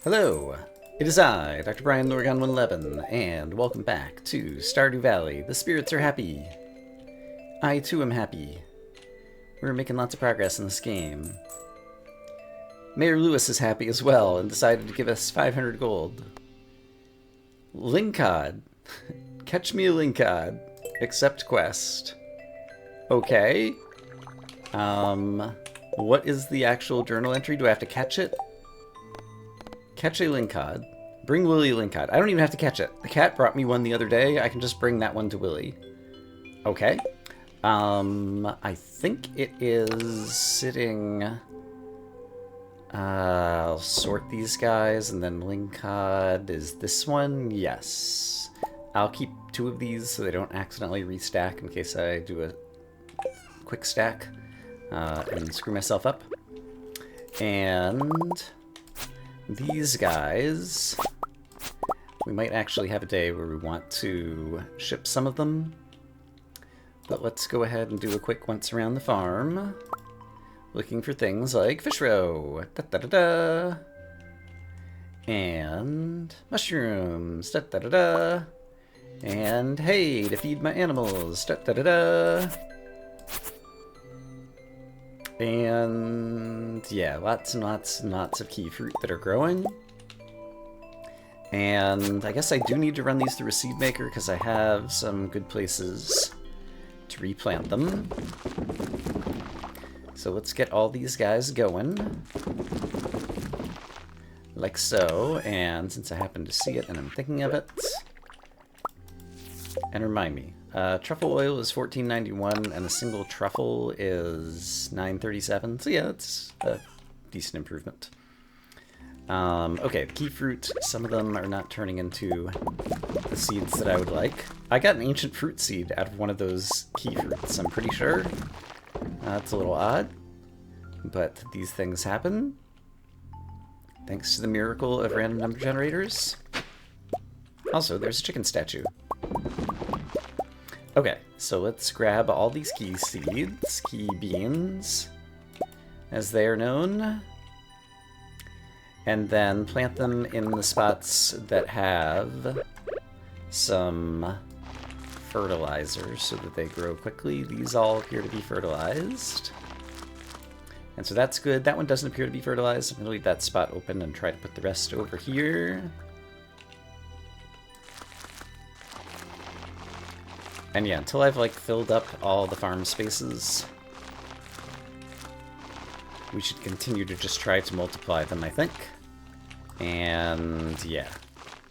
Hello, it is I, Dr. Brian Lorgon 111, and welcome back to Stardew Valley. The spirits are happy. I too am happy. We're making lots of progress in this game. Mayor Lewis is happy as well and decided to give us 500 gold. Lincod. Catch me a Lincod. Accept quest. Okay. What is the actual journal entry? Do I have to catch it? Catch a Lincod. Bring Willy a Lincod. I don't even have to catch it. The cat brought me one the other day. I can just bring that one to Willy. Okay. I think it is sitting... I'll sort these guys, and then Lincod is this one? Yes. I'll keep 2 of these so they don't accidentally restack in case I do a quick stack and screw myself up. And these guys, we might actually have a day where we want to ship some of them. But let's go ahead and do a quick once around the farm. Looking for things like fish roe, da-da-da-da, and mushrooms, da-da-da-da, and hay to feed my animals, da-da-da-da. And yeah, lots and lots and lots of key fruit that are growing. And I guess I do need to run these through a seed maker because I have some good places to replant them. So let's get all these guys going. Like so, and since I happen to see it and I'm thinking of it, and remind me, truffle oil is $14.91 and a single truffle is $9.37. So yeah, that's a decent improvement. Okay, the key fruit, some of them are not turning into the seeds that I would like. I got an ancient fruit seed out of one of those key fruits, I'm pretty sure. It's a little odd, but these things happen. Thanks to the miracle of random number generators. Also, there's a chicken statue. Okay, so let's grab all these key seeds, key beans, as they are known, and then plant them in the spots that have some fertilizer so that they grow quickly. These all appear to be fertilized. And so that's good. That one doesn't appear to be fertilized. I'm going to leave that spot open and try to put the rest over here. And yeah, until I've like filled up all the farm spaces, we should continue to just try to multiply them, I think. And yeah,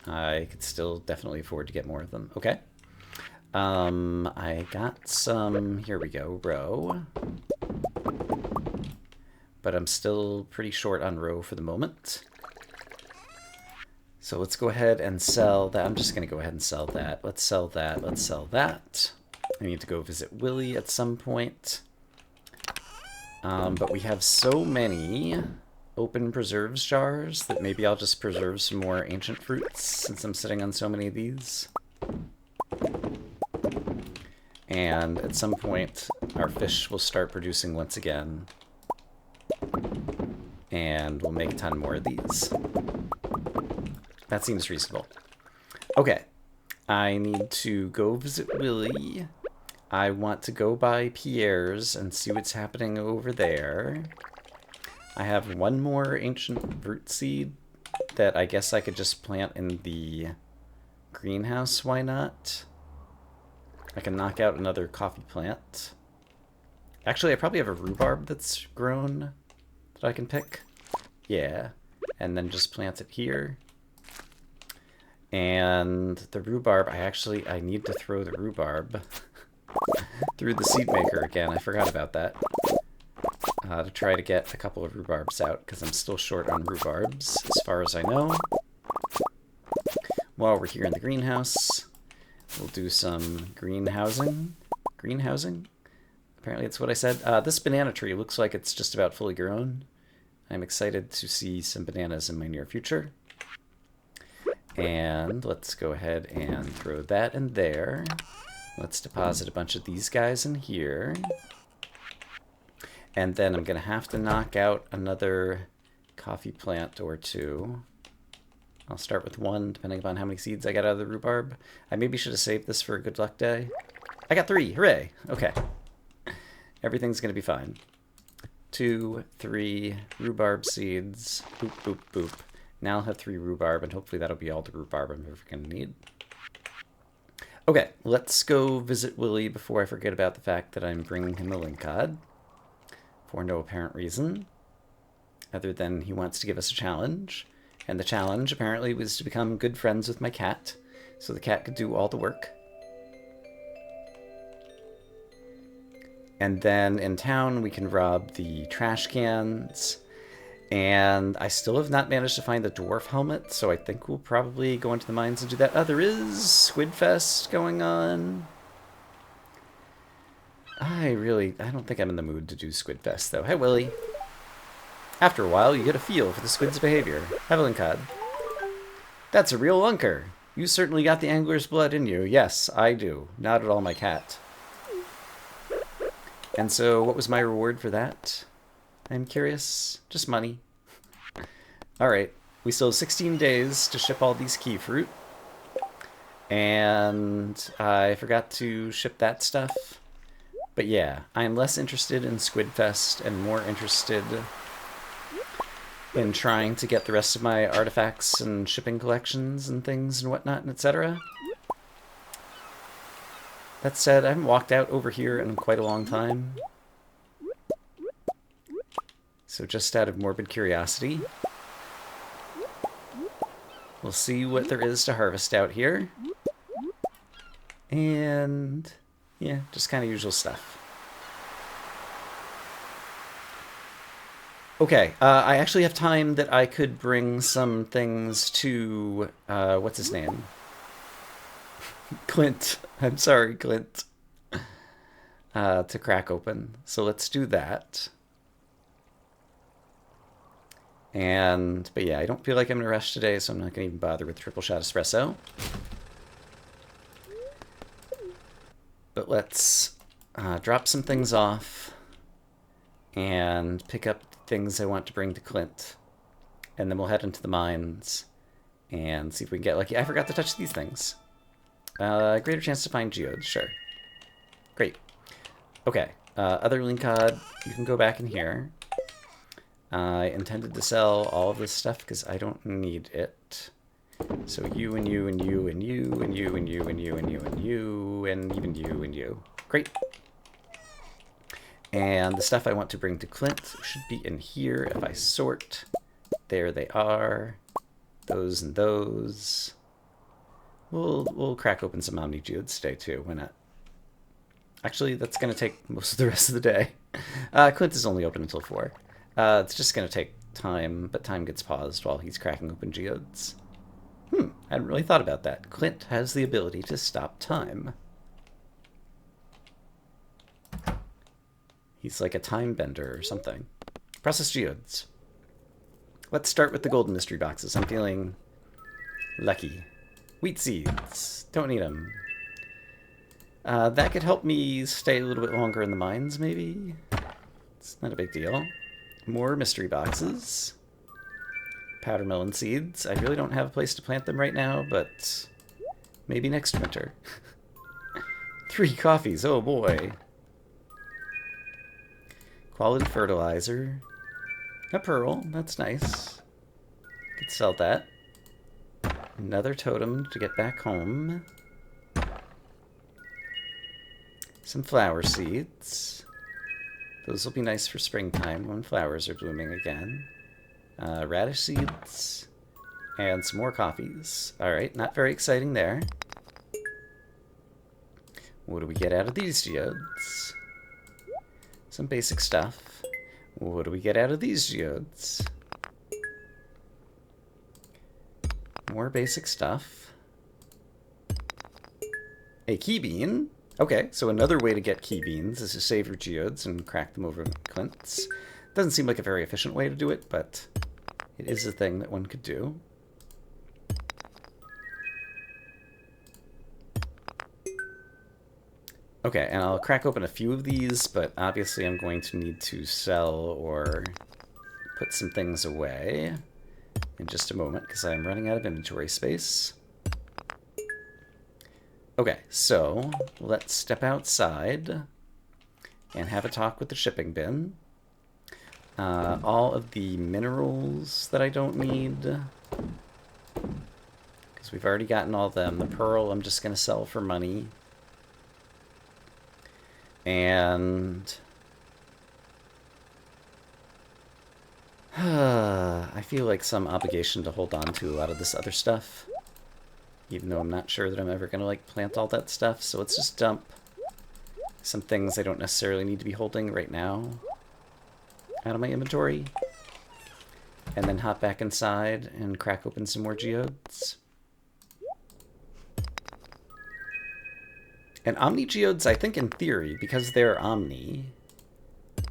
I could still definitely afford to get more of them. Okay. I got some, here we go, row. But I'm still pretty short on row for the moment. So let's go ahead and sell that. I'm just going to go ahead and sell that. Let's sell that. Let's sell that. I need to go visit Willy at some point. But we have so many open preserves jars that maybe I'll just preserve some more ancient fruits since I'm sitting on so many of these. And at some point, our fish will start producing once again. And we'll make a ton more of these. That seems reasonable. Okay, I need to go visit Willy. I want to go by Pierre's and see what's happening over there. I have one more ancient fruit seed that I guess I could just plant in the greenhouse. Why not? I can knock out another coffee plant. Actually, I probably have a rhubarb that's grown that I can pick. Yeah, and then just plant it here. And the rhubarb, I need to throw the rhubarb through the seed maker again. I forgot about that. To try to get a couple of rhubarbs out, because I'm still short on rhubarbs, as far as I know. While we're here in the greenhouse, we'll do some greenhousing. Greenhousing? Apparently that's what I said. This banana tree looks like it's just about fully grown. I'm excited to see some bananas in my near future. And let's go ahead and throw that in there. Let's deposit a bunch of these guys in here. And then I'm going to have to knock out another coffee plant or two. I'll start with 1, depending upon how many seeds I got out of the rhubarb. I maybe should have saved this for a good luck day. I got 3! Hooray! Okay. Everything's going to be fine. 2, 3 rhubarb seeds. Boop, boop, boop. Now I'll have 3 rhubarb, and hopefully that'll be all the rhubarb I'm ever going to need. Okay, let's go visit Willy before I forget about the fact that I'm bringing him a Linkod. For no apparent reason, other than he wants to give us a challenge. And the challenge, apparently, was to become good friends with my cat, so the cat could do all the work. And then in town, we can rob the trash cans. And I still have not managed to find the dwarf helmet, so I think we'll probably go into the mines and do that. Oh, there is Squidfest going on. I don't think I'm in the mood to do Squidfest, though. Hey, Willy. After a while, you get a feel for the squid's behavior. Have a Linkod. That's a real lunker. You certainly got the angler's blood in you. Yes, I do. Not at all my cat. And so, what was my reward for that? I'm curious. Just money. Alright. We still have 16 days to ship all these key fruit. And I forgot to ship that stuff. But yeah, I'm less interested in Squidfest and more interested in trying to get the rest of my artifacts and shipping collections and things and whatnot and etc. That said, I haven't walked out over here in quite a long time. So just out of morbid curiosity, we'll see what there is to harvest out here. And yeah, just kind of usual stuff. Okay, I actually have time that I could bring some things to, what's his name? Clint. I'm sorry, Clint. To crack open. So let's do that. But yeah, I don't feel like I'm in a rush today, so I'm not going to even bother with triple shot espresso. But let's drop some things off and pick up things I want to bring to Clint. And then we'll head into the mines and see if we can get lucky. I forgot to touch these things. Greater chance to find geodes, sure. Great. Okay, other Linkod, you can go back in here. I intended to sell all of this stuff because I don't need it. So you and you and you and you and you and you and you and you and you and even you and you. Great. And the stuff I want to bring to Clint should be in here if I sort. There they are. Those and those. We'll crack open some Omni Geodes today too. Why not? Actually, that's going to take most of the rest of the day. Clint is only open until 4. It's just going to take time, but time gets paused while he's cracking open geodes. I hadn't really thought about that. Clint has the ability to stop time. He's like a time bender or something. Process geodes. Let's start with the golden mystery boxes. I'm feeling lucky. Wheat seeds. Don't need them. That could help me stay a little bit longer in the mines, maybe? It's not a big deal. More mystery boxes. Powder melon seeds. I really don't have a place to plant them right now, but maybe next winter. 3 coffees, oh boy. Quality fertilizer. A pearl, that's nice. Could sell that. Another totem to get back home. Some flower seeds. Those will be nice for springtime when flowers are blooming again. Radish seeds. And some more coffees. Alright, not very exciting there. What do we get out of these geodes? Some basic stuff. What do we get out of these geodes? More basic stuff. A key bean. Okay, so another way to get key beans is to save your geodes and crack them over Clint's. Doesn't seem like a very efficient way to do it, but it is a thing that one could do. Okay, and I'll crack open a few of these, but obviously I'm going to need to sell or put some things away. in just a moment because I'm running out of inventory space. Okay, so let's step outside and have a talk with the shipping bin. All of the minerals that I don't need, because we've already gotten all of them. The pearl I'm just going to sell for money. And I feel like some obligation to hold on to a lot of this other stuff, even though I'm not sure that I'm ever going to like plant all that stuff. So let's just dump some things I don't necessarily need to be holding right now out of my inventory, and then hop back inside and crack open some more geodes. And Omni geodes, I think in theory, because they're Omni,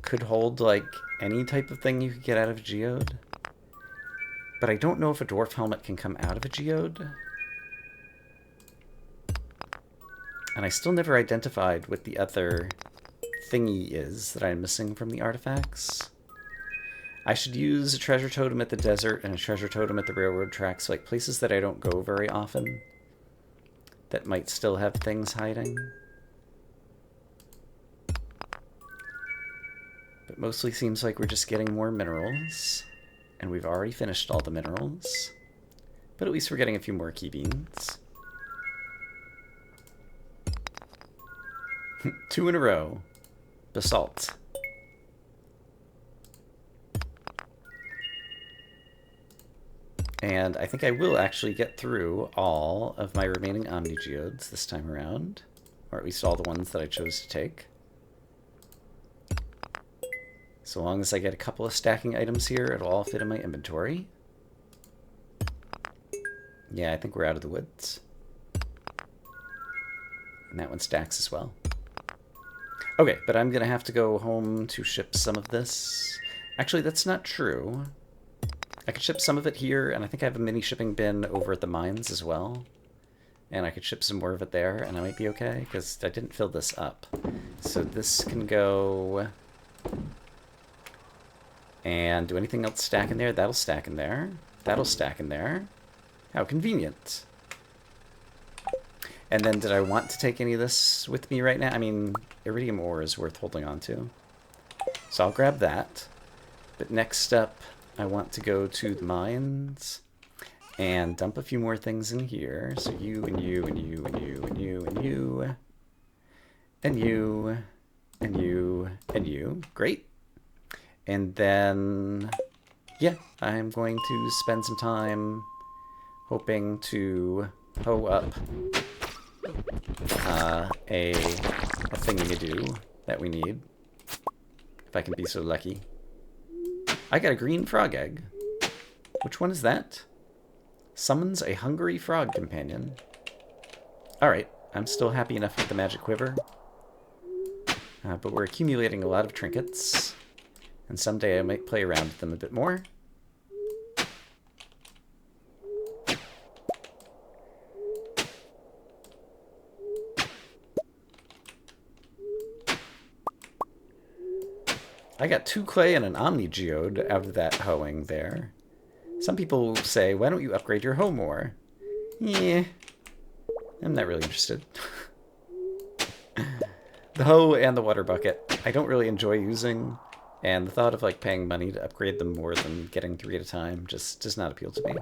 could hold like any type of thing you could get out of a geode. But I don't know if a dwarf helmet can come out of a geode. And I still never identified what the other thingy is that I'm missing from the artifacts. I should use a treasure totem at the desert and a treasure totem at the railroad tracks, like places that I don't go very often that might still have things hiding. But mostly seems like we're just getting more minerals, and we've already finished all the minerals. But at least we're getting a few more key beans. 2 in a row. Basalt. And I think I will actually get through all of my remaining Omni geodes this time around. Or at least all the ones that I chose to take. So long as I get a couple of stacking items here, it'll all fit in my inventory. Yeah, I think we're out of the woods. And that one stacks as well. Okay, but I'm going to have to go home to ship some of this. Actually, that's not true. I could ship some of it here, and I think I have a mini shipping bin over at the mines as well. And I could ship some more of it there, and I might be okay, because I didn't fill this up. So this can go... And do anything else stack in there? That'll stack in there. That'll stack in there. How convenient. And then did I want to take any of this with me right now? I mean, iridium ore is worth holding on to. So I'll grab that. But next up, I want to go to the mines and dump a few more things in here. So you and you and you and you and you and you and you and you and you. Great. And then, yeah, I'm going to spend some time hoping to hoe up a thingy-ma-do that we need, if I can be so lucky. I got a green frog egg. Which one is that? Summons a hungry frog companion. Alright, I'm still happy enough with the magic quiver. But we're accumulating a lot of trinkets. And someday I might play around with them a bit more. I got 2 clay and an Omni geode out of that hoeing there. Some people say, why don't you upgrade your hoe more? Yeah, I'm not really interested. The hoe and the water bucket, I don't really enjoy using, and the thought of like paying money to upgrade them more than getting 3 at a time just does not appeal to me.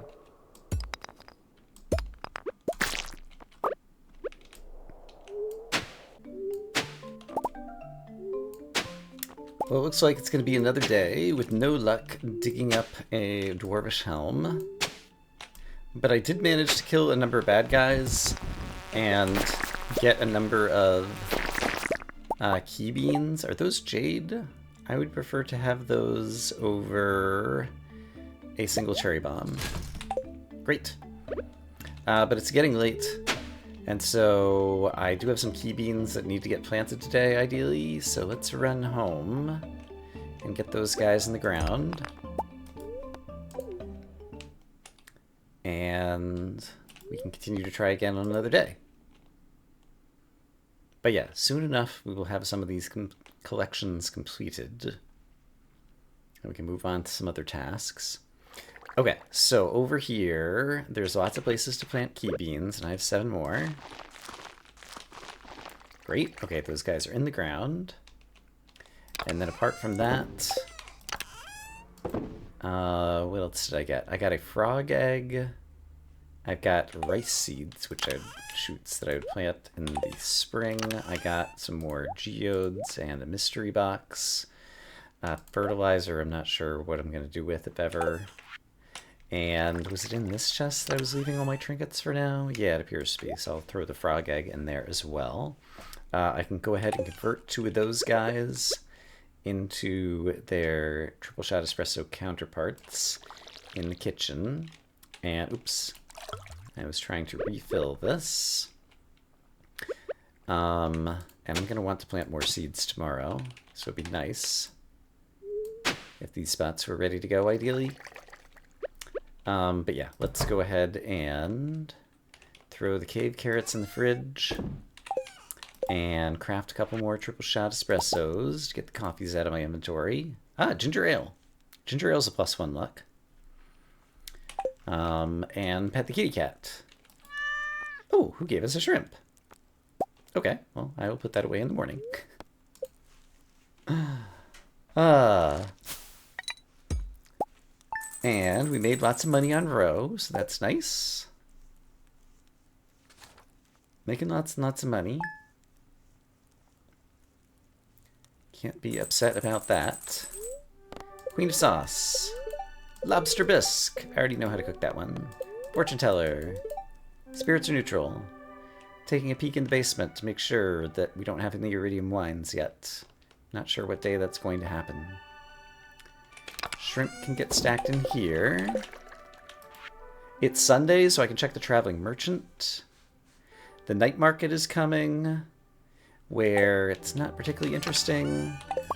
Well, it looks like it's going to be another day with no luck digging up a dwarvish helm. But I did manage to kill a number of bad guys and get a number of key beans. Are those jade? I would prefer to have those over a single cherry bomb. Great. But it's getting late. And so I do have some key beans that need to get planted today, ideally. So let's run home and get those guys in the ground. And we can continue to try again on another day. But yeah, soon enough we will have some of these collections completed. And we can move on to some other tasks. Okay, so over here, there's lots of places to plant key beans, and I have 7 more. Great. Okay, those guys are in the ground. And then apart from that, what else did I get? I got a frog egg. I've got rice seeds, which shoots that I would plant in the spring. I got some more geodes and a mystery box. Fertilizer, I'm not sure what I'm going to do with, if ever. And was it in this chest that I was leaving all my trinkets for now? Yeah, it appears to be, so I'll throw the frog egg in there as well. I can go ahead and convert 2 of those guys into their triple shot espresso counterparts in the kitchen. And, oops, I was trying to refill this. And I'm going to want to plant more seeds tomorrow, so it'd be nice if these spots were ready to go, ideally. But yeah, let's go ahead and throw the cave carrots in the fridge and craft a couple more triple shot espressos to get the coffees out of my inventory. Ah, ginger ale. Ginger ale's a +1 luck. And pet the kitty cat. Oh, who gave us a shrimp? Okay, well, I will put that away in the morning. And we made lots of money on row, so that's nice. Making lots and lots of money. Can't be upset about that. Queen of sauce. Lobster bisque. I already know how to cook that one. Fortune teller. Spirits are neutral. Taking a peek in the basement to make sure that we don't have any iridium wines yet. Not sure what day that's going to happen. Shrimp can get stacked in here. It's Sunday, so I can check the traveling merchant. The night market is coming, where it's not particularly interesting.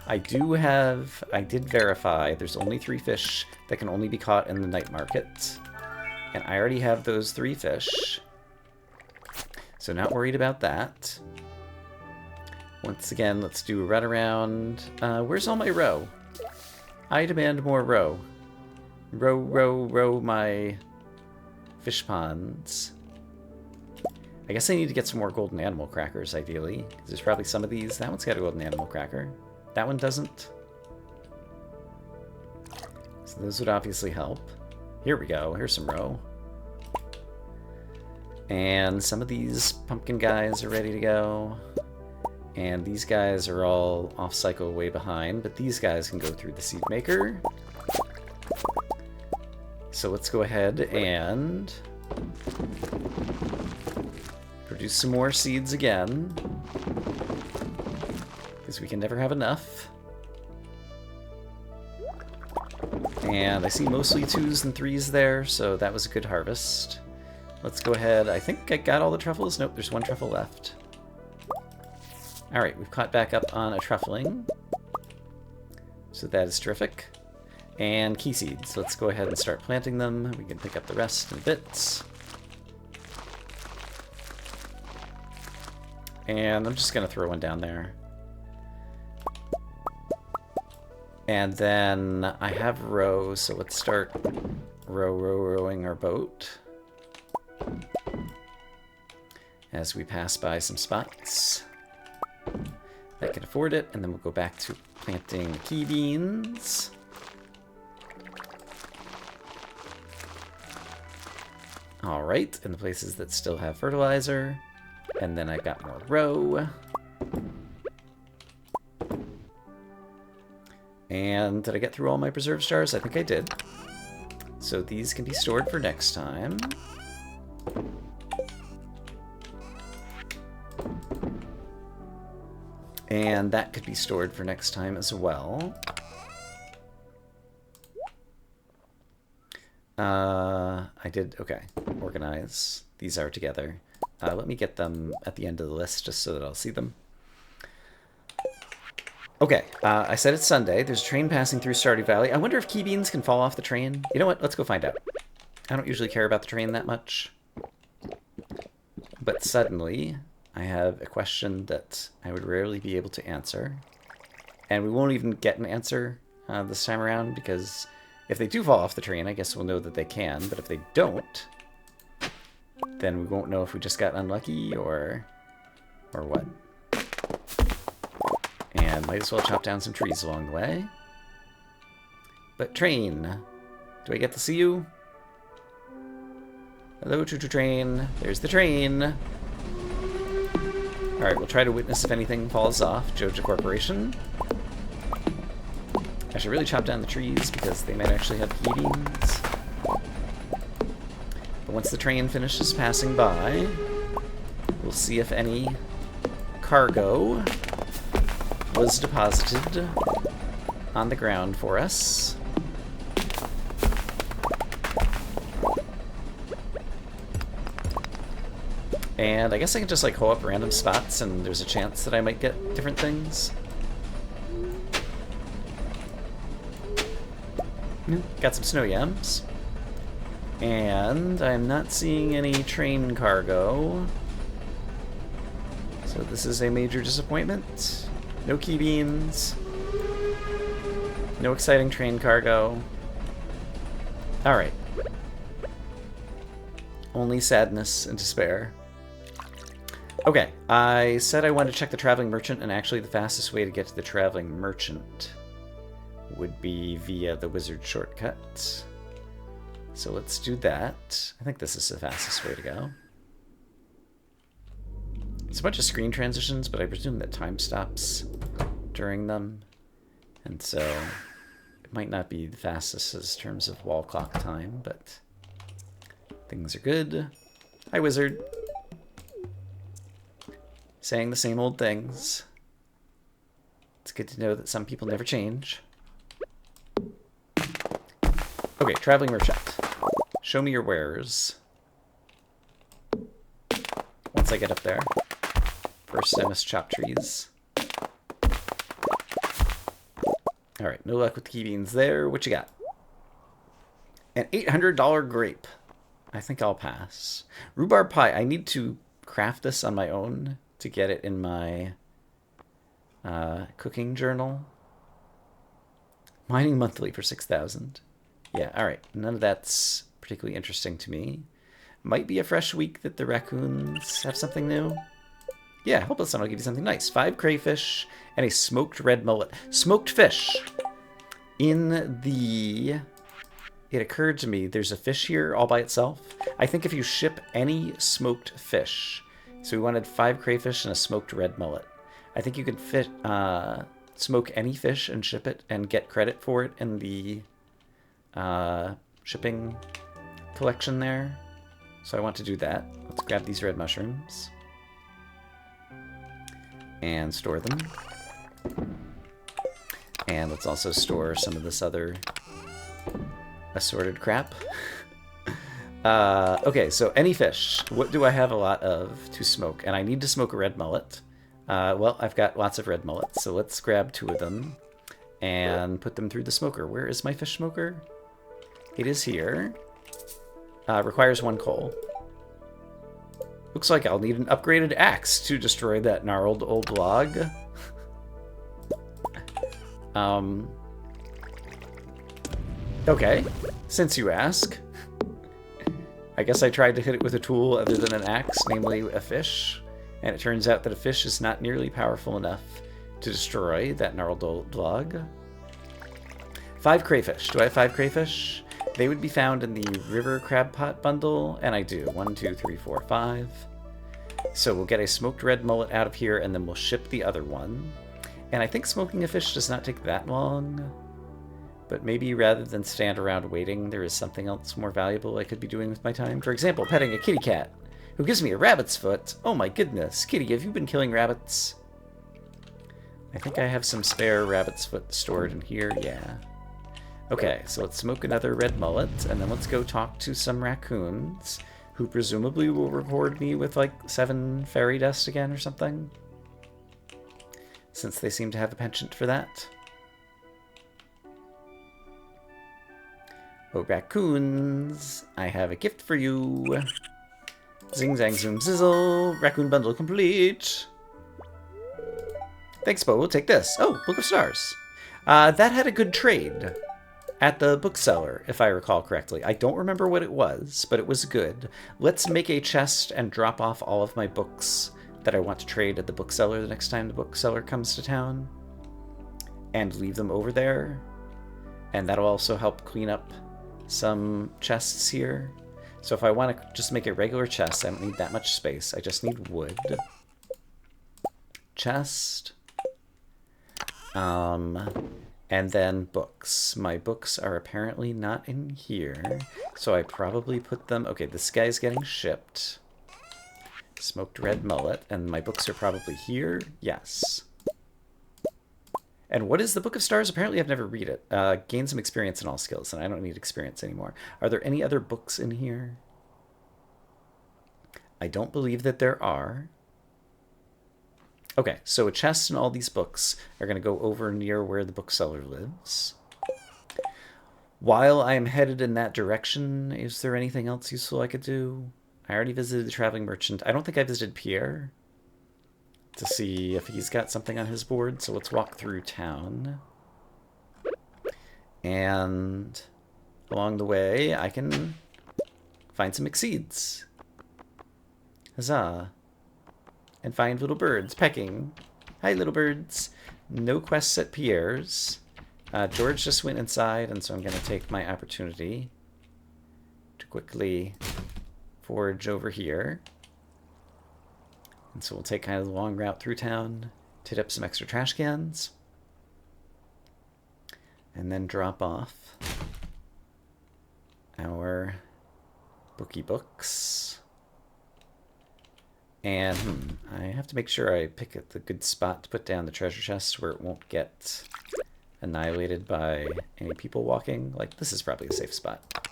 I did verify there's only 3 fish that can only be caught in the night market. And I already have those 3 fish. So not worried about that. Once again, let's do a run around. Where's all my roe? I demand more roe. Row, row, row my fish ponds. I guess I need to get some more golden animal crackers, ideally. Because there's probably some of these. That one's got a golden animal cracker. That one doesn't. So those would obviously help. Here we go. Here's some roe. And some of these pumpkin guys are ready to go. And these guys are all off-cycle way behind, but these guys can go through the seed maker. So let's go ahead and produce some more seeds again, because we can never have enough. And I see mostly 2s and 3s there, so that was a good harvest. Let's go ahead. I think I got all the truffles. Nope, there's 1 truffle left. Alright, we've caught back up on a truffling. So that is terrific. And key seeds. Let's go ahead and start planting them. We can pick up the rest in bits. And I'm just going to throw 1 down there. And then I have row, so let's start rowing our boat. As we pass by some spots that can afford it, and then we'll go back to planting the key beans. Alright, in the places that still have fertilizer. And then I got more row. And did I get through all my preserve stars? I think I did. So these can be stored for next time. And that could be stored for next time as well. I did, okay, organize. These are together. Let me get them at the end of the list just so that I'll see them. Okay, I said it's Sunday. There's a train passing through Stardew Valley. I wonder if key beans can fall off the train. You know what? Let's go find out. I don't usually care about the train that much. But suddenly, I have a question that I would rarely be able to answer. And we won't even get an answer this time around because If they do fall off the train, I guess we'll know that they can. But if they don't, then we won't know if we just got unlucky or what. And might as well chop down some trees along the way. But train, do I get to see you? Hello, choo-choo train. There's the train. Alright, we'll try to witness if anything falls off. Joja Corporation. I should really chop down the trees because they might actually have key beams. But once the train finishes passing by, we'll see if any cargo was deposited on the ground for us. And I guess I can just like hoe up random spots and there's a chance that I might get different things. Got some snow yams. And I'm not seeing any train cargo. So this is a major disappointment. No key beans. No exciting train cargo. Alright. Only sadness and despair. Okay, I said I wanted to check the traveling merchant, and actually the fastest way to get to the traveling merchant would be via the wizard shortcut. So let's do that. I think this is the fastest way to go. It's a bunch of screen transitions, but I presume that time stops during them. And so it might not be the fastest in terms of wall clock time, but things are good. Hi, wizard. Saying the same old things. It's good to know that some people never change. Okay, traveling merchant. Show me your wares. Once I get up there. First, I must chop trees. Alright, no luck with the key beans there. What you got? An $800 grape. I think I'll pass. Rhubarb pie. I need to craft this on my own to get it in my cooking journal. Mining monthly for 6,000. Yeah, alright. None of that's particularly interesting to me. Might be a fresh week that the raccoons have something new. Yeah, hopeless I'll give you something nice. 5 crayfish and a smoked red mullet. Smoked fish. In the... It occurred to me there's a fish here all by itself. I think if you ship any smoked fish... So we wanted 5 crayfish and a smoked red mullet. I think you could smoke any fish and ship it and get credit for it in the shipping collection there. So I want to do that. Let's grab these red mushrooms and store them. And let's also store some of this other assorted crap. Okay, so any fish. What do I have a lot of to smoke? And I need to smoke a red mullet. Well, I've got lots of red mullets, so let's grab 2 of them and put them through the smoker. Where is my fish smoker? It is here. Requires 1 coal. Looks like I'll need an upgraded axe to destroy that gnarled old log. Okay, since you ask. I guess I tried to hit it with a tool other than an axe, namely a fish, and it turns out that a fish is not nearly powerful enough to destroy that gnarled old log. 5 crayfish. Do I have 5 crayfish? They would be found in the river crab pot bundle, and I do. 1, 2, 3, 4, 5. So we'll get a smoked red mullet out of here, and then we'll ship the other one. And I think smoking a fish does not take that long. But maybe rather than stand around waiting, there is something else more valuable I could be doing with my time. For example, petting a kitty cat, who gives me a rabbit's foot. Oh my goodness. Kitty, have you been killing rabbits? I think I have some spare rabbit's foot stored in here. Yeah. Okay, so let's smoke another red mullet, and then let's go talk to some raccoons, who presumably will reward me with like 7 fairy dust again or something. Since they seem to have a penchant for that. Oh, raccoons, I have a gift for you. Zing, zang, zoom, zizzle. Raccoon bundle complete. Thanks, Bo. We'll take this. Oh, Book of Stars. That had a good trade. At the bookseller, if I recall correctly. I don't remember what it was, but it was good. Let's make a chest and drop off all of my books that I want to trade at the bookseller the next time the bookseller comes to town. And leave them over there. And that'll also help clean up some chests here. So if I want to just make a regular chest, I don't need that much space. I just need wood. Chest. And then books. My books are apparently not in here, so I probably put them... Okay, this guy's getting shipped. Smoked red mullet, and my books are probably here? Yes. And what is the Book of Stars? Apparently I've never read it. Gain some experience in all skills, and I don't need experience anymore. Are there any other books in here? I don't believe that there are. Okay, so a chest and all these books are going to go over near where the bookseller lives. While I'm headed in that direction, is there anything else useful I could do? I already visited the traveling merchant. I don't think I visited Pierre to see if he's got something on his board, so let's walk through town. And along the way, I can find some exceeds. Huzzah. And find little birds pecking. Hi, little birds. No quests at Pierre's. George just went inside, and so I'm going to take my opportunity to quickly forage over here. And so we'll take kind of the long route through town, tit up some extra trash cans, and then drop off our bookie books. And I have to make sure I pick the good spot to put down the treasure chest where it won't get annihilated by any people walking. Like, this is probably a safe spot.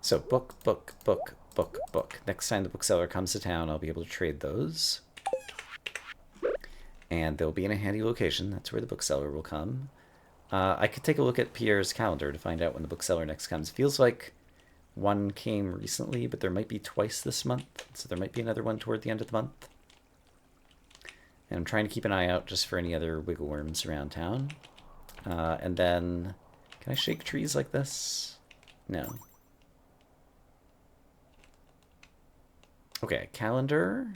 So book, book, book, book, book. Next time the bookseller comes to town, I'll be able to trade those. And they'll be in a handy location. That's where the bookseller will come. I could take a look at Pierre's calendar to find out when the bookseller next comes. Feels like one came recently, but there might be twice this month, so there might be another one toward the end of the month. And I'm trying to keep an eye out just for any other wiggle worms around town. And then, can I shake trees like this? No. Okay, calendar.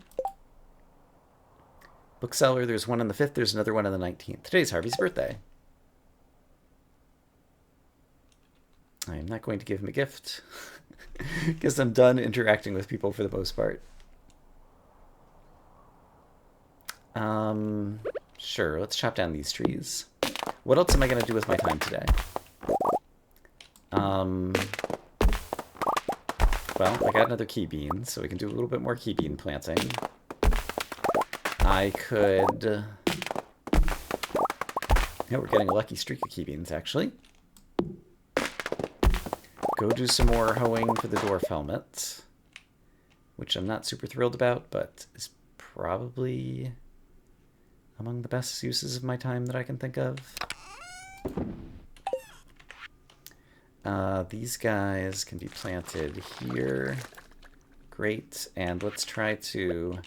Bookseller, there's one on the 5th, there's another one on the 19th. Today's Harvey's birthday. I'm not going to give him a gift because I'm done interacting with people for the most part. Sure, let's chop down these trees. What else am I going to do with my time today? Well, I got another key bean, so we can do a little bit more key bean planting. I could... Yeah, we're getting a lucky streak of key beans, actually. Go do some more hoeing for the dwarf helmet, which I'm not super thrilled about, but is probably among the best uses of my time that I can think of. These guys can be planted here. Great, and let's try to...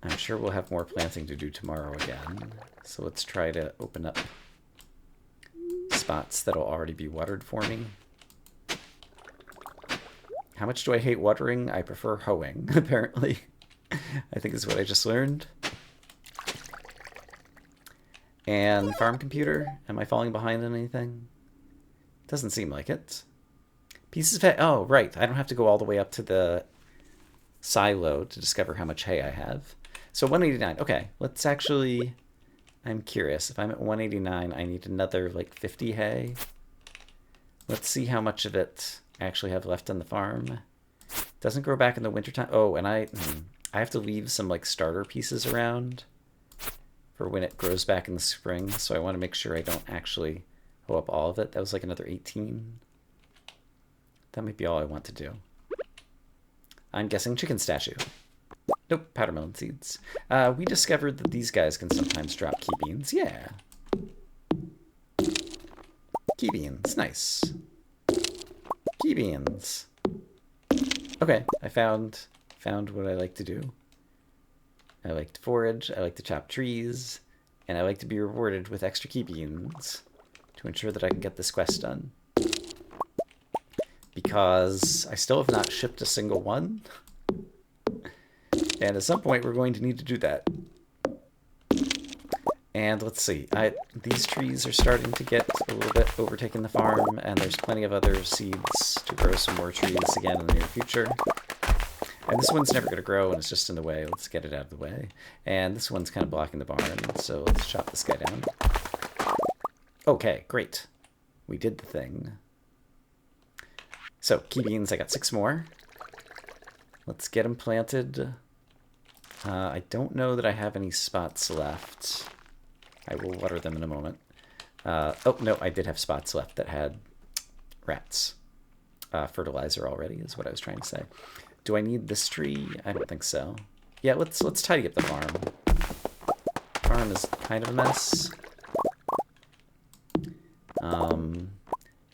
I'm sure we'll have more planting to do tomorrow again, so let's try to open up spots that'll already be watered for me. How much do I hate watering? I prefer hoeing, apparently. I think is what I just learned. And farm computer, am I falling behind on anything? Doesn't seem like it. Pieces of hay, oh, right. I don't have to go all the way up to the silo to discover how much hay I have. So 189, okay, let's actually, I'm curious. If I'm at 189, I need another, like, 50 hay. Let's see how much of it I actually have left on the farm. Doesn't grow back in the wintertime. Oh, and I have to leave some, like, starter pieces around for when it grows back in the spring, so I want to make sure I don't actually hoe up all of it. That was like another 18. That might be all I want to do. I'm guessing chicken statue. Nope, powdermelon seeds. We discovered that these guys can sometimes drop key beans. Yeah. Key beans, nice. Key beans. Okay, I found what I like to do. I like to forage, I like to chop trees, and I like to be rewarded with extra key beans to to ensure that I can get this quest done. Because I still have not shipped a single one. And at some point, we're going to need to do that. And let's see. These trees are starting to get a little bit overtaking the farm, and there's plenty of other seeds to grow some more trees again in the near future. And this one's never going to grow, and it's just in the way. Let's get it out of the way. And this one's kind of blocking the barn, so let's chop this guy down. Okay, great. We did the thing. So, key beans, I got 6 more. Let's get them planted. I don't know that I have any spots left. I will water them in a moment. Oh, no, I did have spots left that had rats. Fertilizer already is what I was trying to say. Do I need this tree? I don't think so. Yeah, let's tidy up the farm. Farm is kind of a mess.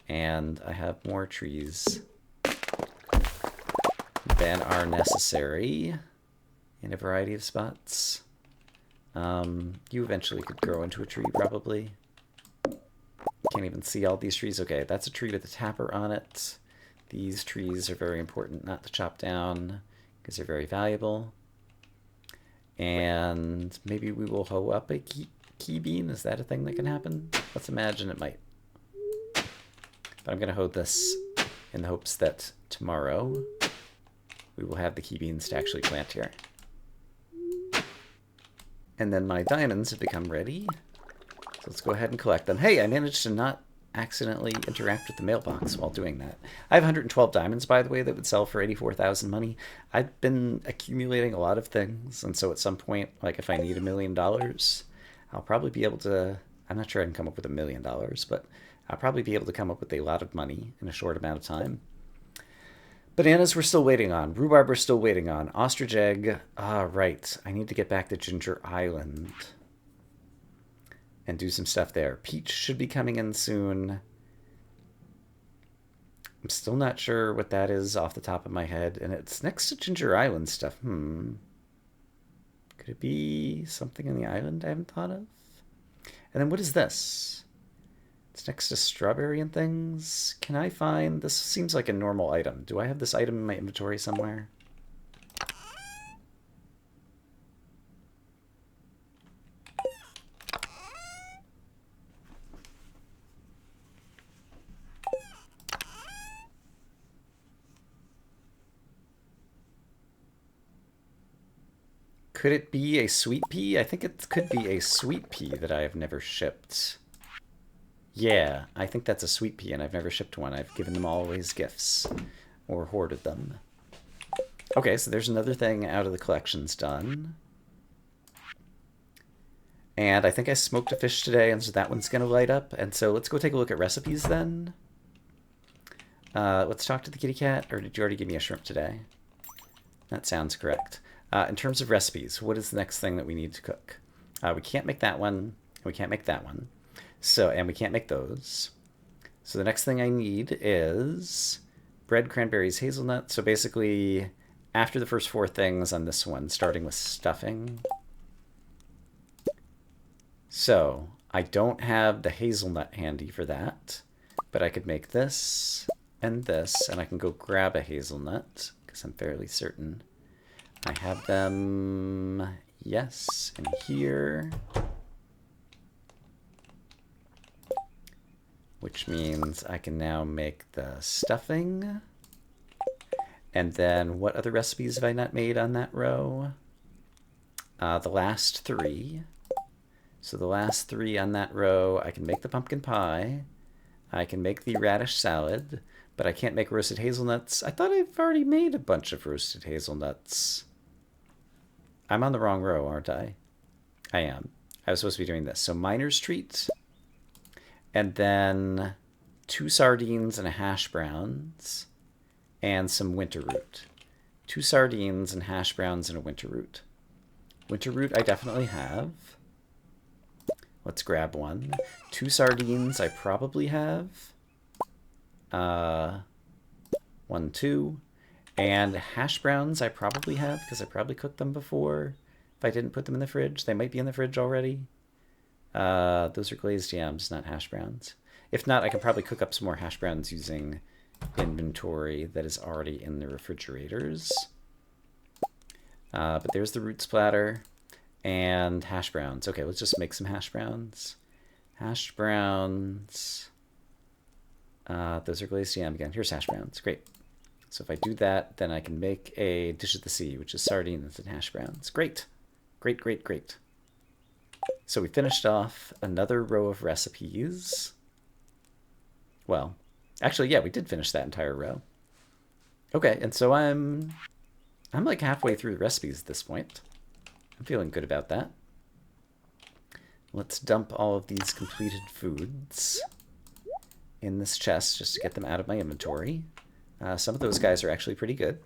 And I have more trees than are necessary in a variety of spots. You eventually could grow into a tree, probably. Can't even see all these trees. Okay, that's a tree with a tapper on it. These trees are very important not to chop down because they're very valuable. And maybe we will hoe up a key bean. Is that a thing that can happen? Let's imagine it might. But I'm going to hoe this in the hopes that tomorrow we will have the key beans to actually plant here. And then my diamonds have become ready. So let's go ahead and collect them. Hey, I managed to not accidentally interact with the mailbox while doing that. I have 112 diamonds, by the way, that would sell for 84,000 money. I've been accumulating a lot of things, and so at some point, like if I need $1 million, I'll probably be able to, I'm not sure I can come up with $1 million, but I'll probably be able to come up with a lot of money in a short amount of time. Bananas we're still waiting on. Rhubarb we're still waiting on. Ostrich egg. Ah, right. I need to get back to Ginger Island and do some stuff there. Peach should be coming in soon. I'm still not sure what that is off the top of my head. And it's next to Ginger Island stuff. Could it be something on the island I haven't thought of? And then what is this? It's next to strawberry and things. Can I find... This seems like a normal item. Do I have this item in my inventory somewhere? Could it be a sweet pea? I think it could be a sweet pea that I have never shipped. Yeah, I think that's a sweet pea, and I've never shipped one. I've given them all away as gifts, or hoarded them. Okay, so there's another thing out of the collections done. And I think I smoked a fish today, and so that one's going to light up. And so let's go take a look at recipes then. Let's talk to the kitty cat, or did you already give me a shrimp today? That sounds correct. In terms of recipes, what is the next thing that we need to cook? We can't make that one, we can't make that one. So, and we can't make those. So the next thing I need is bread, cranberries, hazelnut. So basically, after the first 4 things on this one, starting with stuffing. So I don't have the hazelnut handy for that, but I could make this, and I can go grab a hazelnut, because I'm fairly certain I have them, yes, in here. Which means I can now make the stuffing. And then what other recipes have I not made on that row? The last 3. So the last 3 on that row, I can make the pumpkin pie. I can make the radish salad, but I can't make roasted hazelnuts. I thought I've already made a bunch of roasted hazelnuts. I'm on the wrong row, aren't I? I am. I was supposed to be doing this. So miner's treat. And then 2 sardines and a hash browns and some winter root. 2 sardines and hash browns and a winter root. Winter root I definitely have. Let's grab one. 2 sardines I probably have. 1, 2. And hash browns I probably have because I probably cooked them before. If I didn't put them in the fridge, they might be in the fridge already. Those are glazed yams, not hash browns. If not, I can probably cook up some more hash browns using inventory that is already in the refrigerators. But there's the root splatter and hash browns. Okay, let's just make some hash browns. Hash browns. Those are glazed yam again. Here's hash browns. Great. So if I do that, then I can make a dish at the sea, which is sardines and hash browns. Great. Great, great, great. So we finished off another row of recipes. Well, actually, yeah, we did finish that entire row. Okay, and so I'm like halfway through the recipes at this point. I'm feeling good about that. Let's dump all of these completed foods in this chest just to get them out of my inventory. Some of those guys are actually pretty good.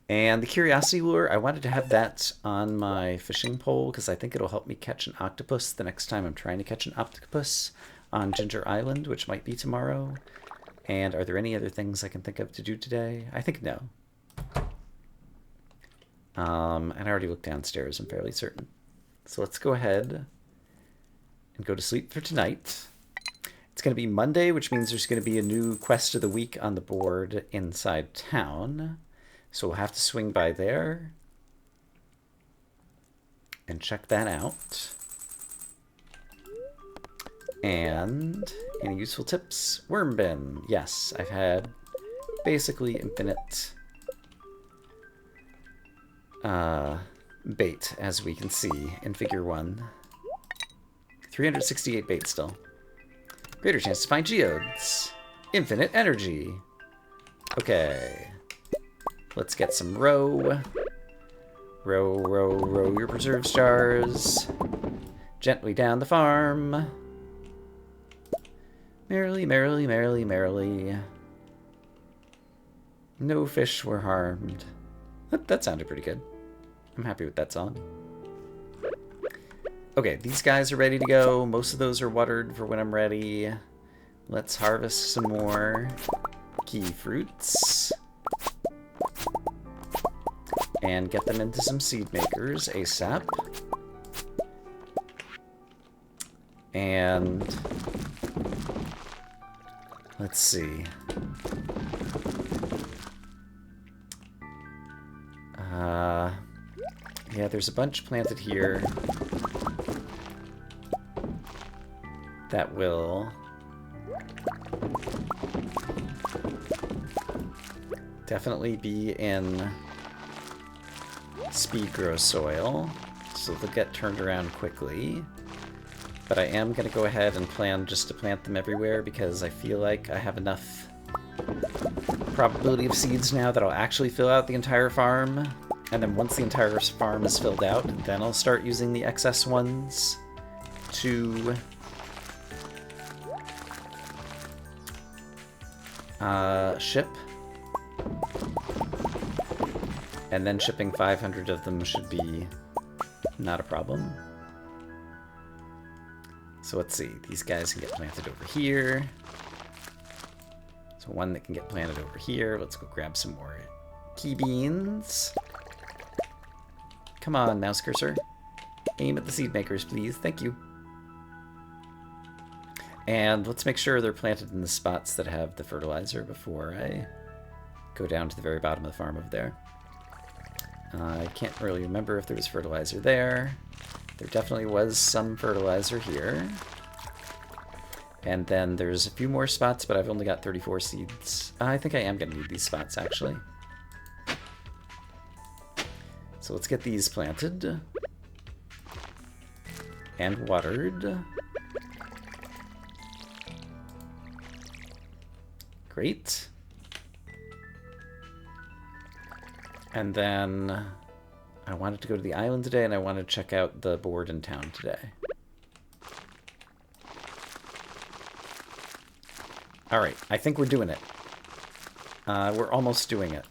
And the curiosity lure, I wanted to have that on my fishing pole because I think it'll help me catch an octopus the next time I'm trying to catch an octopus on Ginger Island, which might be tomorrow. And are there any other things I can think of to do today? I think no. And I already looked downstairs, I'm fairly certain. So let's go ahead and go to sleep for tonight. It's going to be Monday, which means there's going to be a new quest of the week on the board inside town. So we'll have to swing by there and check that out. And any useful tips? Worm bin. Yes, I've had basically infinite bait, as we can see in figure 1. 368 bait still. Greater chance to find geodes. Infinite energy. Okay. Let's get some row. Row, row, row your preserve stars. Gently down the farm. Merrily, merrily, merrily, merrily. No fish were harmed. That sounded pretty good. I'm happy with that song. Okay, these guys are ready to go. Most of those are watered for when I'm ready. Let's harvest some more key fruits. And get them into some seed makers ASAP. And let's see. Yeah, there's a bunch planted here that will definitely be in speed grow soil, so they'll get turned around quickly. But I am going to go ahead and plan just to plant them everywhere because I feel like I have enough probability of seeds now that I'll actually fill out the entire farm. And then once the entire farm is filled out, then I'll start using the excess ones to ship. And then shipping 500 of them should be not a problem. So let's see, these guys can get planted over here. So one that can get planted over here. Let's go grab some more key beans. Come on, mouse cursor. Aim at the seed makers, please. Thank you. And let's make sure they're planted in the spots that have the fertilizer before I go down to the very bottom of the farm over there. I can't really remember if there was fertilizer there. There definitely was some fertilizer here. And then there's a few more spots, but I've only got 34 seeds. I think I am going to need these spots, actually. So let's get these planted. And watered. Great. And then I wanted to go to the island today, and I wanted to check out the board in town today. Alright, I think we're doing it. We're almost doing it.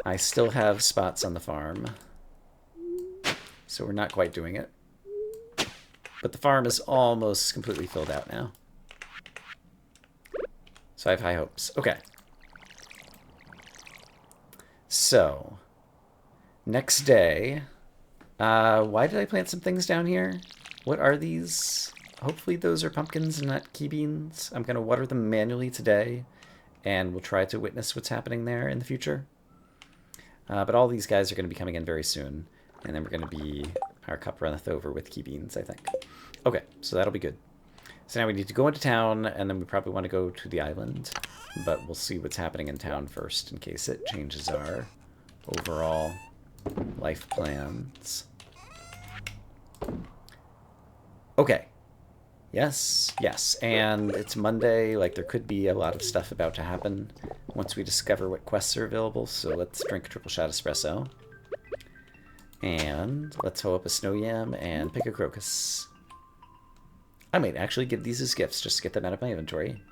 I still have spots on the farm, so we're not quite doing it. But the farm is almost completely filled out now. So I have high hopes. Okay. So, next day, why did I plant some things down here? What are these? Hopefully those are pumpkins and not key beans. I'm going to water them manually today, and we'll try to witness what's happening there in the future. But all these guys are going to be coming in very soon, and then we're going to be... Our cup runneth over with key beans, I think. Okay, so that'll be good. So now we need to go into town, and then we probably want to go to the island. But we'll see what's happening in town first, in case it changes our overall life plans. Okay. Yes, yes. And it's Monday. Like, there could be a lot of stuff about to happen once we discover what quests are available. So let's drink a triple shot espresso. And let's hoe up a snow yam and pick a crocus. I might actually give these as gifts just to get them out of my inventory.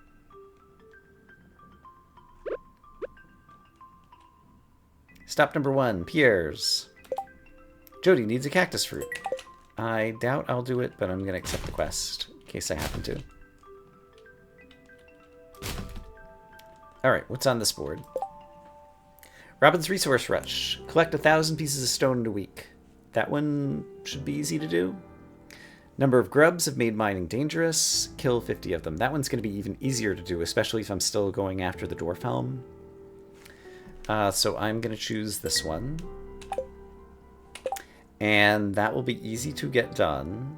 Stop number 1, Pierre's. Jody needs a cactus fruit. I doubt I'll do it, but I'm going to accept the quest in case I happen to. Alright, what's on this board? Robin's Resource Rush. Collect 1,000 pieces of stone in a week. That one should be easy to do. Number of grubs have made mining dangerous. Kill 50 of them. That one's going to be even easier to do, especially if I'm still going after the dwarf helm. So I'm going to choose this one. And that will be easy to get done.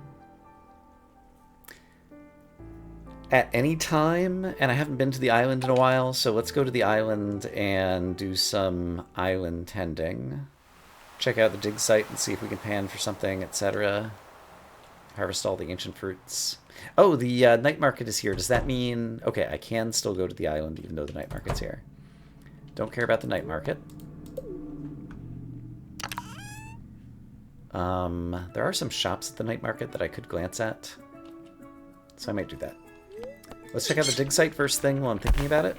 At any time, and I haven't been to the island in a while, so let's go to the island and do some island tending. Check out the dig site and see if we can pan for something, etc. Harvest all the ancient fruits. Oh, the night market is here. Does that mean... Okay, I can still go to the island even though the night market's here. Don't care about the night market. There are some shops at the night market that I could glance at, so I might do that. Let's check out the dig site first thing while I'm thinking about it.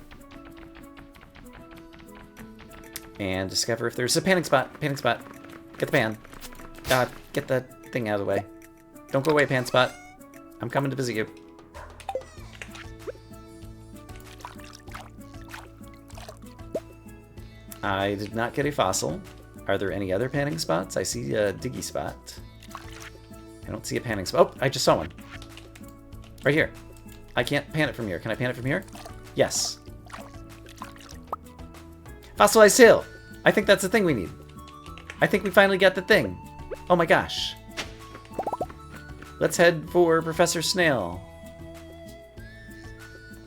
And discover if there's a panning spot. Panning spot. Get the pan. Get the thing out of the way. Don't go away, pan spot. I'm coming to visit you. I did not get a fossil. Are there any other panning spots? I see a diggy spot. I don't see a panning spot. Oh, I just saw one. Right here. I can't pan it from here. Can I pan it from here? Yes. Fossilized tail. I think that's the thing we need. I think we finally got the thing. Oh my gosh. Let's head for Professor Snail.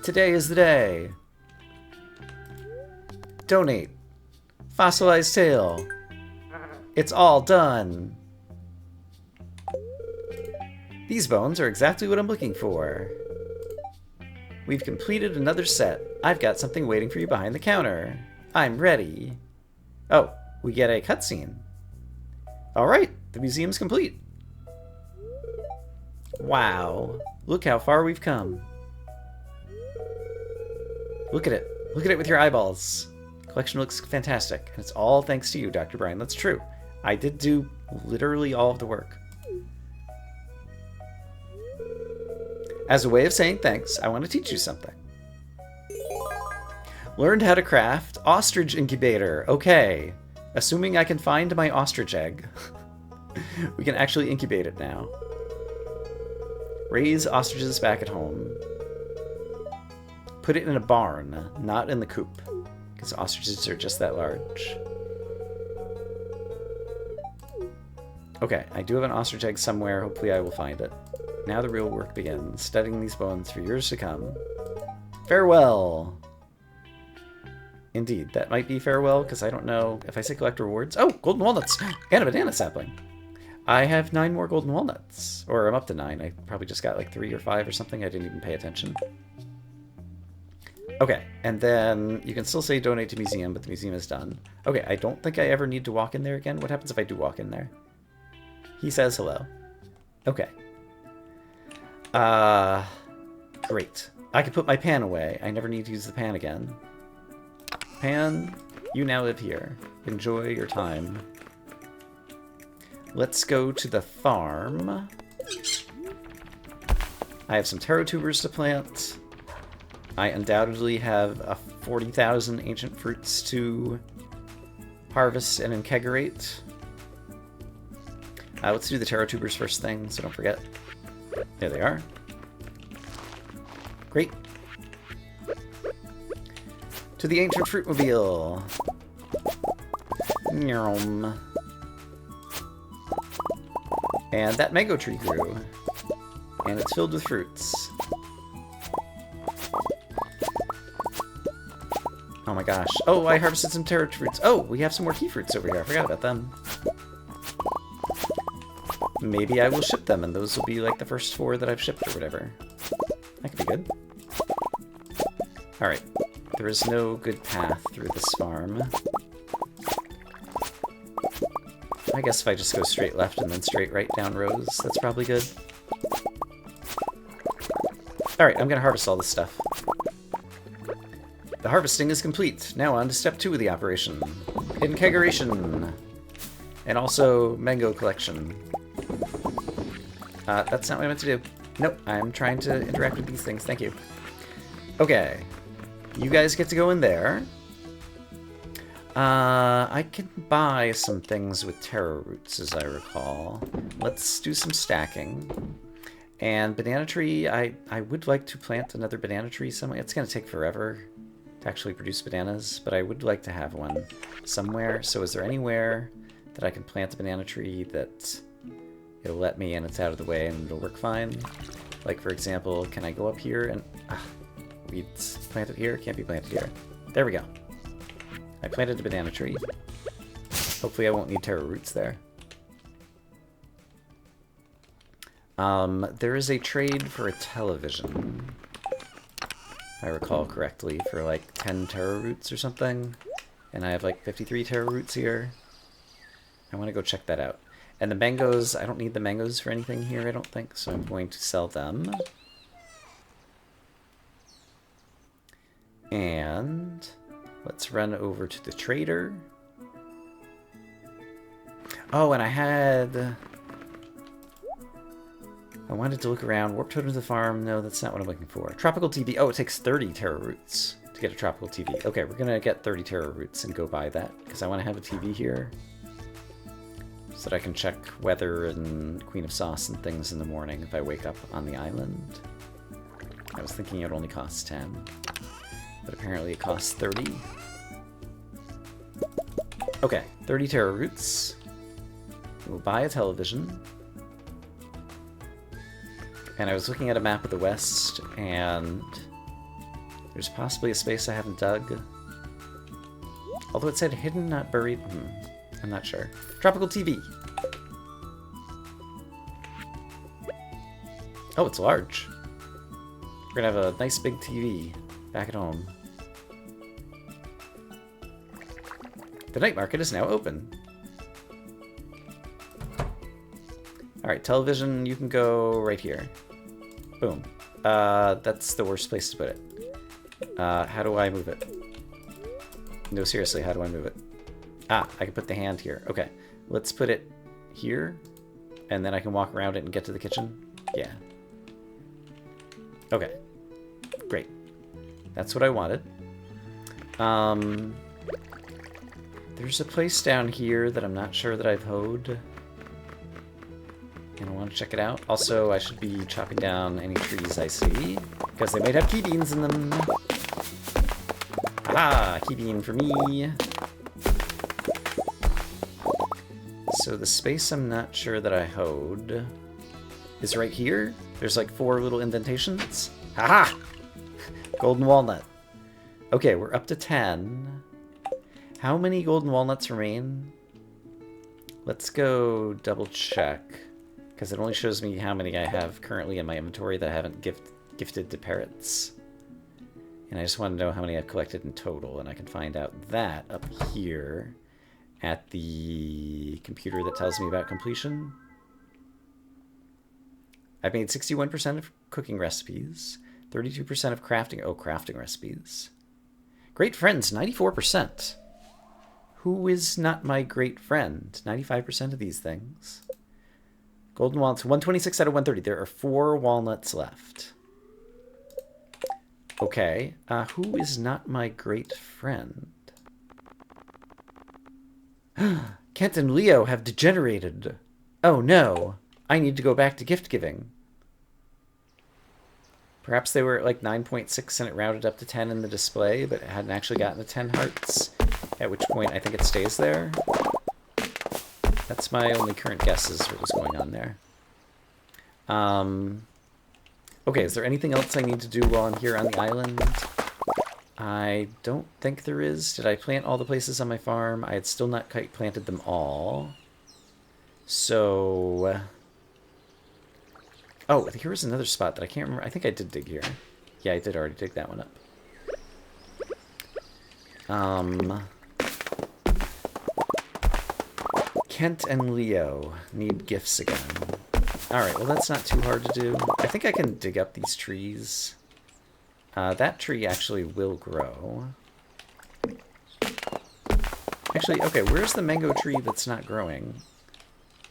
Today is the day. Donate. Fossilized tail. It's all done. These bones are exactly what I'm looking for. We've completed another set. I've got something waiting for you behind the counter. I'm ready. Oh, we get a cutscene. Alright, the museum's complete. Wow, look how far we've come. Look at it. Look at it with your eyeballs. Collection looks fantastic, and it's all thanks to you, Dr. Brian. That's true. I did do literally all of the work. As a way of saying thanks, I want to teach you something. Learned how to craft ostrich incubator. Okay. Assuming I can find my ostrich egg. We can actually incubate it now. Raise ostriches back at home. Put it in a barn, not in the coop. Because ostriches are just that large. Okay, I do have an ostrich egg somewhere. Hopefully I will find it. Now the real work begins, studying these bones for years to come. Farewell! Indeed, that might be farewell, because I don't know if I say collect rewards. Oh, golden walnuts! And a banana sapling! I have 9 more golden walnuts. Or I'm up to 9. I probably just got like 3 or 5 or something. I didn't even pay attention. Okay, and then you can still say donate to museum, but the museum is done. Okay, I don't think I ever need to walk in there again. What happens if I do walk in there? He says hello. Okay. Great. I can put my pan away. I never need to use the pan again. Pan, you now live here. Enjoy your time. Let's go to the farm. I have some taro tubers to plant. I undoubtedly have 40,000 ancient fruits to harvest and inkegorate. Let's do the taro tubers first thing, so don't forget. There they are. Great. To the ancient fruitmobile. Nyum. And that mango tree grew. And it's filled with fruits. Oh my gosh. Oh, I harvested some taro fruits. Oh, we have some more key fruits over here. I forgot about them. Maybe I will ship them, and those will be like the first 4 that I've shipped or whatever. That could be good. Alright. There is no good path through this farm. I guess if I just go straight left and then straight right down rows, that's probably good. Alright, I'm gonna harvest all this stuff. The harvesting is complete. Now on to step 2 of the operation. Inkegeration. And also mango collection. That's not what I meant to do. Nope, I'm trying to interact with these things. Thank you. Okay. You guys get to go in there. I can buy some things with taro roots, as I recall. Let's do some stacking. And banana tree, I would like to plant another banana tree somewhere. It's going to take forever to actually produce bananas, but I would like to have one somewhere. So is there anywhere that I can plant a banana tree that it'll let me and it's out of the way and it'll work fine? Like, for example, can I go up here and... weeds planted here? Can't be planted here. There we go. I planted a banana tree. Hopefully I won't need taro roots there. There is a trade for a television, if I recall correctly, for like 10 taro roots or something. And I have like 53 taro roots here. I want to go check that out. And the mangoes, I don't need the mangoes for anything here, I don't think, so I'm going to sell them. And let's run over to the trader. Oh, and I wanted to look around. Warp totem to the farm. No, that's not what I'm looking for. Tropical TV. Oh, it takes 30 taro roots to get a tropical TV. Okay, we're going to get 30 taro roots and go buy that, because I want to have a TV here so that I can check weather and Queen of Sauce and things in the morning if I wake up on the island. I was thinking it only costs 10. But apparently it costs 30. Okay, 30 taro roots. We'll buy a television. And I was looking at a map of the West, and there's possibly a space I haven't dug. Although it said hidden, not buried. I'm not sure. Tropical TV. Oh, it's large. We're gonna have a nice big TV back at home. The night market is now open. Alright, television, you can go right here. Boom. That's the worst place to put it. How do I move it? No, seriously, how do I move it? Ah, I can put the hand here. Okay, let's put it here, and then I can walk around it and get to the kitchen. Yeah. Okay. Great. That's what I wanted. There's a place down here that I'm not sure that I've hoed. And I want to check it out. Also, I should be chopping down any trees I see, because they might have key beans in them. Ah, key bean for me. So the space I'm not sure that I hoed is right here. There's like 4 little indentations. Haha! Golden walnut. Okay, we're up to 10. How many golden walnuts remain? Let's go double check, because it only shows me how many I have currently in my inventory that I haven't gifted to parrots. And I just want to know how many I've collected in total, and I can find out that up here at the computer that tells me about completion. I've made 61% of cooking recipes, 32% of crafting. Oh, crafting recipes. Great friends, 94%. Who is not my great friend? 95% of these things. Golden walnuts, 126 out of 130. There are 4 walnuts left. Okay, who is not my great friend? Kent and Leo have degenerated. Oh no, I need to go back to gift giving. Perhaps they were at like 9.6 and it rounded up to 10 in the display, but it hadn't actually gotten to 10 hearts, at which point I think it stays there. That's my only current guess is what was going on there. Okay, is there anything else I need to do while I'm here on the island? I don't think there is. Did I plant all the places on my farm? I had still not quite planted them all. So... Oh, here was another spot that I can't remember. I think I did dig here. Yeah, I did already dig that one up. Kent and Leo need gifts again. Alright, well that's not too hard to do. I think I can dig up these trees. That tree actually will grow. Actually, okay, where's the mango tree that's not growing?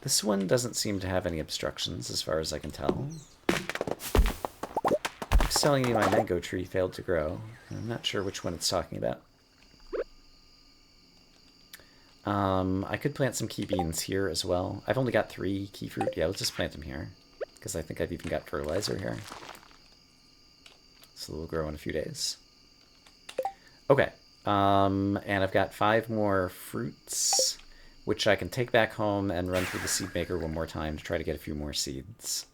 This one doesn't seem to have any obstructions, as far as I can tell. It's telling me my mango tree failed to grow. I'm not sure which one it's talking about. I could plant some key beans here as well. I've only got 3 key fruit. Yeah, let's just plant them here, because I think I've even got fertilizer here. So they'll grow in a few days. Okay, and I've got 5 more fruits, which I can take back home and run through the seed maker one more time to try to get a few more seeds,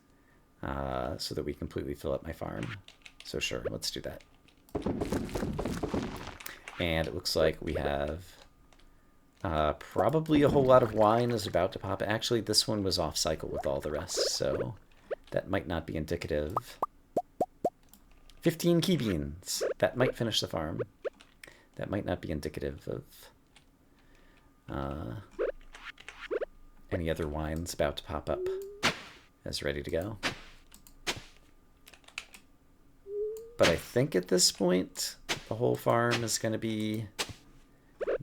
so that we completely fill up my farm. So sure, let's do that. And it looks like we have probably a whole lot of wine is about to pop. Actually, this one was off cycle with all the rest, so that might not be indicative. 15 key beans. That might finish the farm. That might not be indicative of any other wines about to pop up as ready to go. But I think at this point, the whole farm is going to be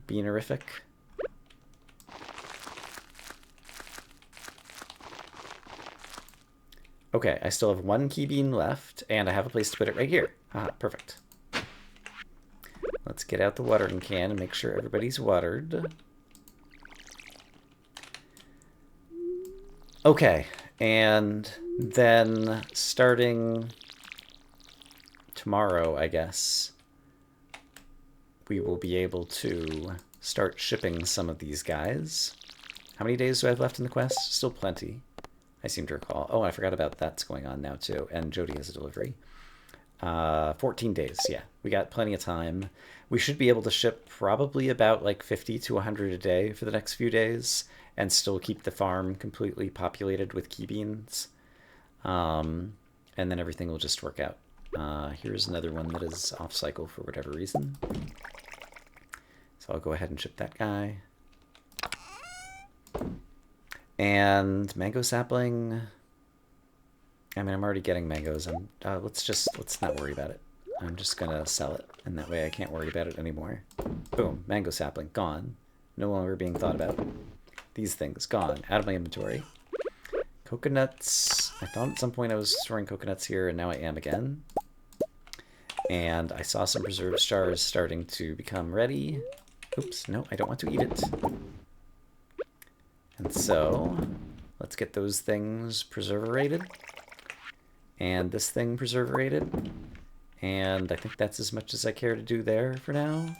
beanerific. Okay, I still have 1 key bean left, and I have a place to put it right here. Ah, perfect. Let's get out the watering can and make sure everybody's watered. Okay, and then starting tomorrow, I guess, we will be able to start shipping some of these guys. How many days do I have left in the quest? Still plenty, I seem to recall. Oh, I forgot about that's going on now, too. And Jody has a delivery. 14 days, yeah. We got plenty of time. We should be able to ship probably about like 50 to 100 a day for the next few days and still keep the farm completely populated with key beans. And then everything will just work out. Here's another one that is off cycle for whatever reason. So I'll go ahead and ship that guy. And mango sapling. I mean, I'm already getting mangoes. Let's not worry about it. I'm just gonna sell it, and that way I can't worry about it anymore. Boom, mango sapling, gone. No longer being thought about. These things, gone, out of my inventory. Coconuts. I thought at some point I was storing coconuts here, and now I am again. And I saw some preserved stars starting to become ready. Oops, no, I don't want to eat it. And so, let's get those things preserverated. And this thing preserverated. And I think that's as much as I care to do there for now.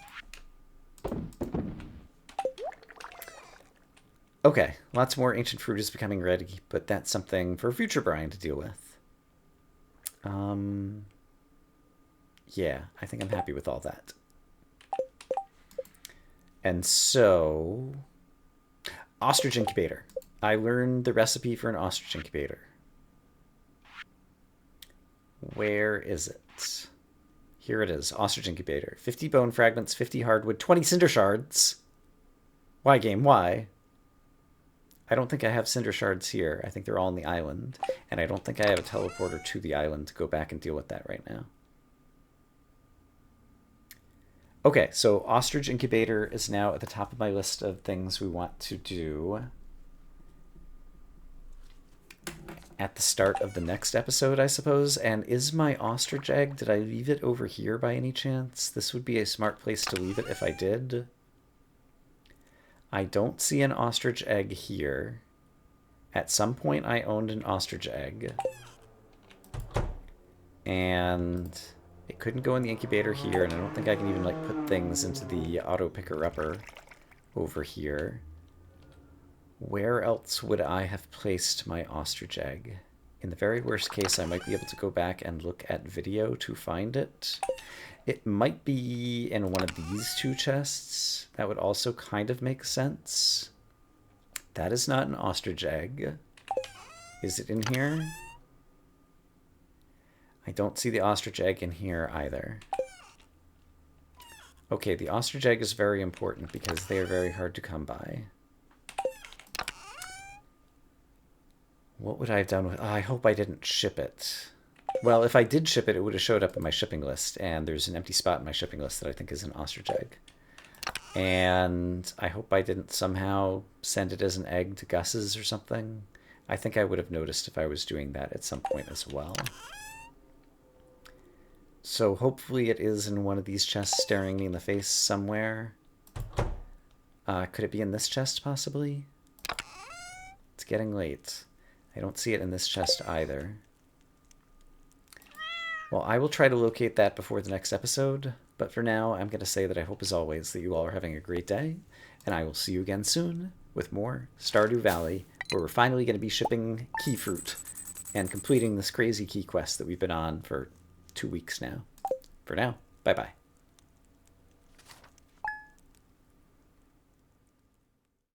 Okay, lots more ancient fruit is becoming ready, but that's something for future Brian to deal with. Yeah, I think I'm happy with all that. And so... Ostrich incubator. I learned the recipe for an ostrich incubator. Where is it? Here it is. Ostrich incubator. 50 bone fragments, 50 hardwood, 20 cinder shards. Why, game? Why? I don't think I have cinder shards here. I think they're all on the island. And I don't think I have a teleporter to the island to go back and deal with that right now. Okay, so ostrich incubator is now at the top of my list of things we want to do at the start of the next episode, I suppose. And is my ostrich egg, did I leave it over here by any chance? This would be a smart place to leave it if I did. I don't see an ostrich egg here. At some point I owned an ostrich egg. And it couldn't go in the incubator here, and I don't think I can even like put things into the auto picker-upper over here. Where else would I have placed my ostrich egg? In the very worst case, I might be able to go back and look at video to find it. It might be in one of these two chests. That would also kind of make sense. That is not an ostrich egg. Is it in here? I don't see the ostrich egg in here either. Okay, the ostrich egg is very important because they are very hard to come by. What would I have done with... Oh, I hope I didn't ship it. Well, if I did ship it, it would have showed up in my shipping list, and there's an empty spot in my shipping list that I think is an ostrich egg. And I hope I didn't somehow send it as an egg to Gus's or something. I think I would have noticed if I was doing that at some point as well. So hopefully it is in one of these chests staring me in the face somewhere. Could it be in this chest, possibly? It's getting late. I don't see it in this chest either. Well, I will try to locate that before the next episode, but for now, I'm going to say that I hope, as always, that you all are having a great day, and I will see you again soon with more Stardew Valley, where we're finally going to be shipping key fruit and completing this crazy key quest that we've been on for 2 weeks now. For now, bye-bye.